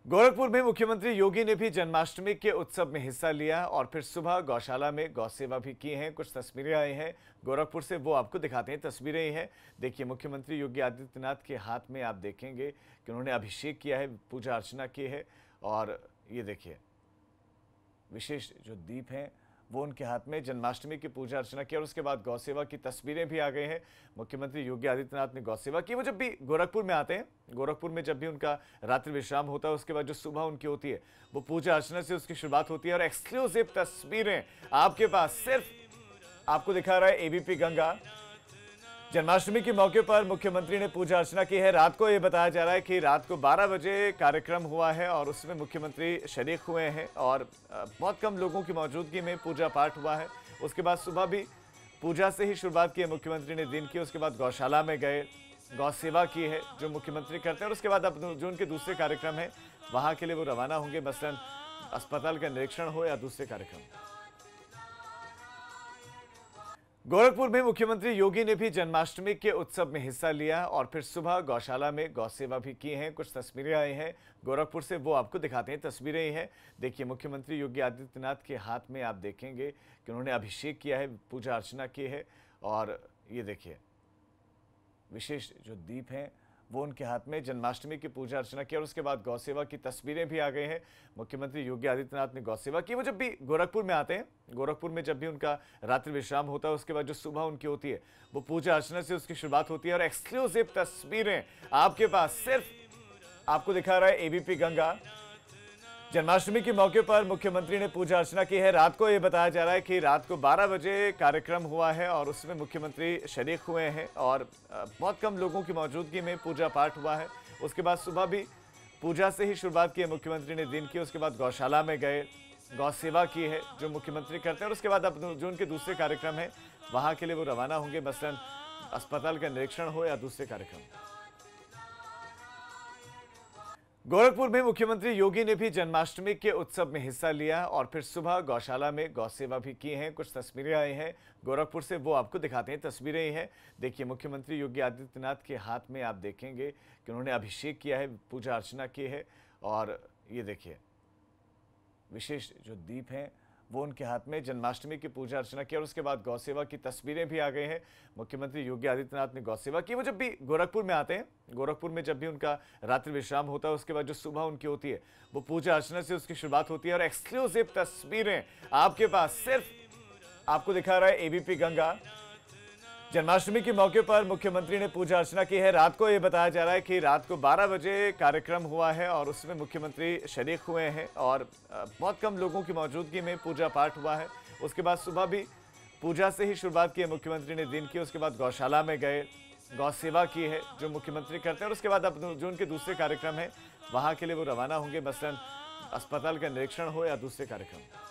गोरखपुर में मुख्यमंत्री योगी ने भी जन्माष्टमी के उत्सव में हिस्सा लिया और फिर सुबह गौशाला में गौ सेवा भी की है। कुछ तस्वीरें आई हैं गोरखपुर से, वो आपको दिखाते हैं। तस्वीरें ही हैं, देखिए मुख्यमंत्री योगी आदित्यनाथ के हाथ में आप देखेंगे कि उन्होंने अभिषेक किया है, पूजा अर्चना की है और ये देखिए विशेष जो दीप हैं वो उनके हाथ में, जन्माष्टमी की पूजा अर्चना की और उसके बाद गौ सेवा की तस्वीरें भी आ गई हैं। मुख्यमंत्री योगी आदित्यनाथ ने गौ सेवा की। वो जब भी गोरखपुर में आते हैं, गोरखपुर में जब भी उनका रात्रि विश्राम होता है, उसके बाद जो सुबह उनकी होती है वो पूजा अर्चना से उसकी शुरुआत होती है। और एक्सक्लूसिव तस्वीरें आपके पास, सिर्फ आपको दिखा रहा है एबीपी गंगा। जन्माष्टमी के मौके पर मुख्यमंत्री ने पूजा अर्चना की है। रात को ये बताया जा रहा है कि रात को 12 बजे कार्यक्रम हुआ है और उसमें मुख्यमंत्री शरीक हुए हैं और बहुत कम लोगों की मौजूदगी में पूजा पाठ हुआ है। उसके बाद सुबह भी पूजा से ही शुरुआत की है मुख्यमंत्री ने दिन की। उसके बाद गौशाला में गए, गौ सेवा की है जो मुख्यमंत्री करते हैं और उसके बाद अब जो उनके दूसरे कार्यक्रम है वहाँ के लिए वो रवाना होंगे, मसलन अस्पताल का निरीक्षण हो या दूसरे कार्यक्रम। गोरखपुर में मुख्यमंत्री योगी ने भी जन्माष्टमी के उत्सव में हिस्सा लिया और फिर सुबह गौशाला में गौ सेवा भी की है। कुछ तस्वीरें आई हैं गोरखपुर से, वो आपको दिखाते हैं। तस्वीरें ही हैं, देखिए मुख्यमंत्री योगी आदित्यनाथ के हाथ में आप देखेंगे कि उन्होंने अभिषेक किया है, पूजा अर्चना की है और ये देखिए विशेष जो दीप हैं वो उनके हाथ में, जन्माष्टमी की पूजा अर्चना की और उसके बाद गौ सेवा की तस्वीरें भी आ गई हैं। मुख्यमंत्री योगी आदित्यनाथ ने गौ सेवा की। वो जब भी गोरखपुर में आते हैं, गोरखपुर में जब भी उनका रात्रि विश्राम होता है, उसके बाद जो सुबह उनकी होती है वो पूजा अर्चना से उसकी शुरुआत होती है। और एक्सक्लूसिव तस्वीरें आपके पास, सिर्फ आपको दिखा रहा है एबीपी गंगा। जन्माष्टमी के मौके पर मुख्यमंत्री ने पूजा अर्चना की है। रात को ये बताया जा रहा है कि रात को 12 बजे कार्यक्रम हुआ है और उसमें मुख्यमंत्री शरीक हुए हैं और बहुत कम लोगों की मौजूदगी में पूजा पाठ हुआ है। उसके बाद सुबह भी पूजा से ही शुरुआत की है मुख्यमंत्री ने दिन की। उसके बाद गौशाला में गए, गौ सेवा की है जो मुख्यमंत्री करते हैं और उसके बाद अब जो उनके दूसरे कार्यक्रम है वहाँ के लिए वो रवाना होंगे, मसलन अस्पताल का निरीक्षण हो या दूसरे कार्यक्रम। गोरखपुर में मुख्यमंत्री योगी ने भी जन्माष्टमी के उत्सव में हिस्सा लिया और फिर सुबह गौशाला में गौ सेवा भी की है। कुछ तस्वीरें आई हैं गोरखपुर से, वो आपको दिखाते हैं। तस्वीरें ही हैं, देखिए मुख्यमंत्री योगी आदित्यनाथ के हाथ में आप देखेंगे कि उन्होंने अभिषेक किया है, पूजा अर्चना की है और ये देखिए विशेष जो दीप हैं वो उनके हाथ में, जन्माष्टमी की पूजा अर्चना की और उसके बाद गौ सेवा की तस्वीरें भी आ गई हैं। मुख्यमंत्री योगी आदित्यनाथ ने गौ सेवा की। वो जब भी गोरखपुर में आते हैं, गोरखपुर में जब भी उनका रात्रि विश्राम होता है, उसके बाद जो सुबह उनकी होती है वो पूजा अर्चना से उसकी शुरुआत होती है। और एक्सक्लूसिव तस्वीरें आपके पास, सिर्फ आपको दिखा रहा है एबीपी गंगा। जन्माष्टमी के मौके पर मुख्यमंत्री ने पूजा अर्चना की है। रात को ये बताया जा रहा है कि रात को 12 बजे कार्यक्रम हुआ है और उसमें मुख्यमंत्री शरीक हुए हैं और बहुत कम लोगों की मौजूदगी में पूजा पाठ हुआ है। उसके बाद सुबह भी पूजा से ही शुरुआत की है मुख्यमंत्री ने दिन की। उसके बाद गौशाला में गए, गौ सेवा की है जो मुख्यमंत्री करते हैं और उसके बाद अब जो उनके दूसरे कार्यक्रम है वहाँ के लिए वो रवाना होंगे, मसलन अस्पताल का निरीक्षण हो या दूसरे कार्यक्रम।